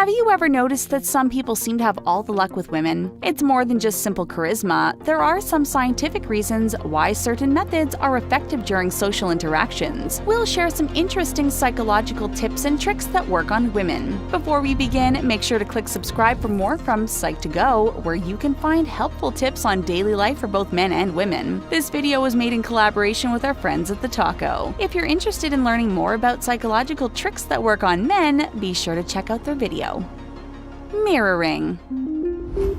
Have you ever noticed that some people seem to have all the luck with women? It's more than just simple charisma. There are some scientific reasons why certain methods are effective during social interactions. We'll share some interesting psychological tips and tricks that work on women. Before we begin, make sure to click subscribe for more from Psych2Go, where you can find helpful tips on daily life for both men and women. This video was made in collaboration with our friends at The Taco. If you're interested in learning more about psychological tricks that work on men, be sure to check out their video. Mirroring.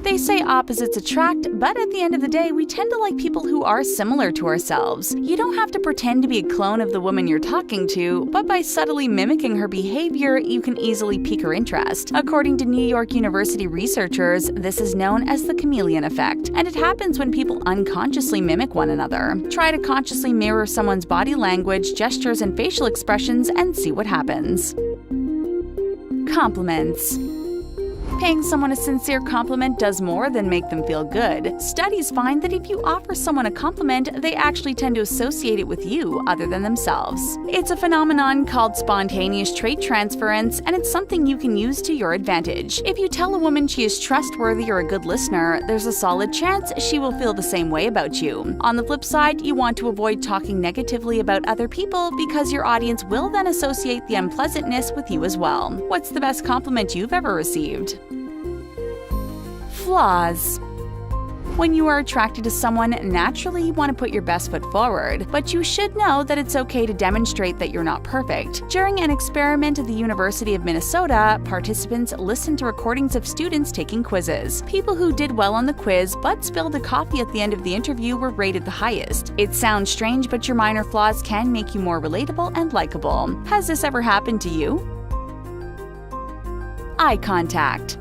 They say opposites attract, but at the end of the day, we tend to like people who are similar to ourselves. You don't have to pretend to be a clone of the woman you're talking to, but by subtly mimicking her behavior, you can easily pique her interest. According to New York University researchers, this is known as the chameleon effect, and it happens when people unconsciously mimic one another. Try to consciously mirror someone's body language, gestures, and facial expressions and see what happens. Compliments. Paying someone a sincere compliment does more than make them feel good. Studies find that if you offer someone a compliment, they actually tend to associate it with you other than themselves. It's a phenomenon called spontaneous trait transference, and it's something you can use to your advantage. If you tell a woman she is trustworthy or a good listener, there's a solid chance she will feel the same way about you. On the flip side, you want to avoid talking negatively about other people because your audience will then associate the unpleasantness with you as well. What's the best compliment you've ever received? Flaws. When you are attracted to someone, naturally you want to put your best foot forward, but you should know that it's okay to demonstrate that you're not perfect. During an experiment at the University of Minnesota, participants listened to recordings of students taking quizzes. People who did well on the quiz but spilled a coffee at the end of the interview were rated the highest. It sounds strange, but your minor flaws can make you more relatable and likable. Has this ever happened to you? Eye contact.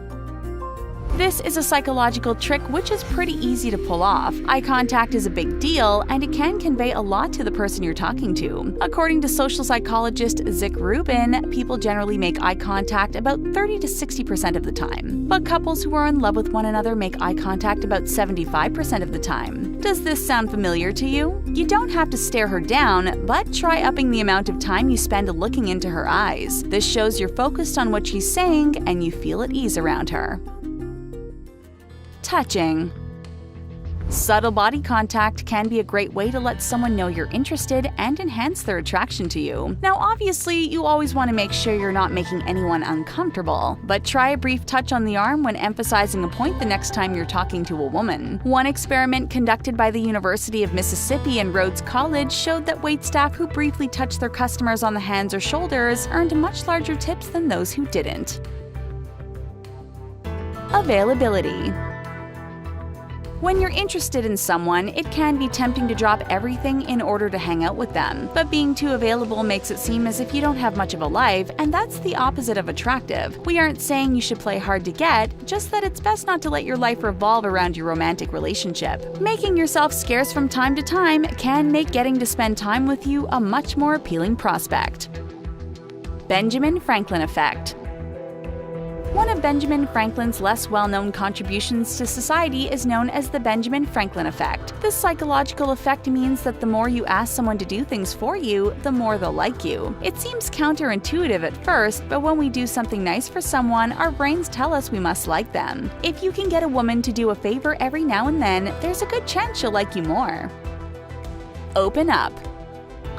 This is a psychological trick which is pretty easy to pull off. Eye contact is a big deal, and it can convey a lot to the person you're talking to. According to social psychologist Zick Rubin, people generally make eye contact about 30 to 60% of the time. But couples who are in love with one another make eye contact about 75% of the time. Does this sound familiar to you? You don't have to stare her down, but try upping the amount of time you spend looking into her eyes. This shows you're focused on what she's saying and you feel at ease around her. Touching. Subtle body contact can be a great way to let someone know you're interested and enhance their attraction to you. Now, obviously, you always want to make sure you're not making anyone uncomfortable, but try a brief touch on the arm when emphasizing a point the next time you're talking to a woman. One experiment conducted by the University of Mississippi and Rhodes College showed that waitstaff who briefly touched their customers on the hands or shoulders earned much larger tips than those who didn't. Availability. When you're interested in someone, it can be tempting to drop everything in order to hang out with them. But being too available makes it seem as if you don't have much of a life, and that's the opposite of attractive. We aren't saying you should play hard to get, just that it's best not to let your life revolve around your romantic relationship. Making yourself scarce from time to time can make getting to spend time with you a much more appealing prospect. Benjamin Franklin effect. One of Benjamin Franklin's less well-known contributions to society is known as the Benjamin Franklin effect. This psychological effect means that the more you ask someone to do things for you, the more they'll like you. It seems counterintuitive at first, but when we do something nice for someone, our brains tell us we must like them. If you can get a woman to do a favor every now and then, there's a good chance she'll like you more. Open up.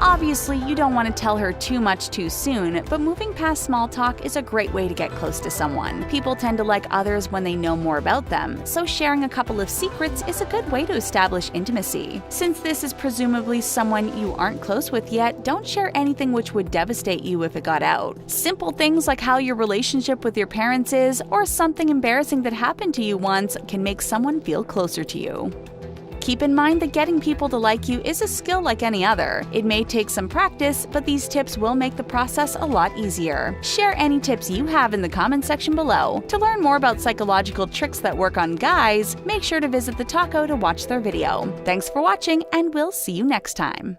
Obviously, you don't want to tell her too much too soon, but moving past small talk is a great way to get close to someone. People tend to like others when they know more about them, so sharing a couple of secrets is a good way to establish intimacy. Since this is presumably someone you aren't close with yet, don't share anything which would devastate you if it got out. Simple things like how your relationship with your parents is, or something embarrassing that happened to you once, can make someone feel closer to you. Keep in mind that getting people to like you is a skill like any other. It may take some practice, but these tips will make the process a lot easier. Share any tips you have in the comment section below. To learn more about psychological tricks that work on guys, make sure to visit The Taco to watch their video. Thanks for watching, and we'll see you next time.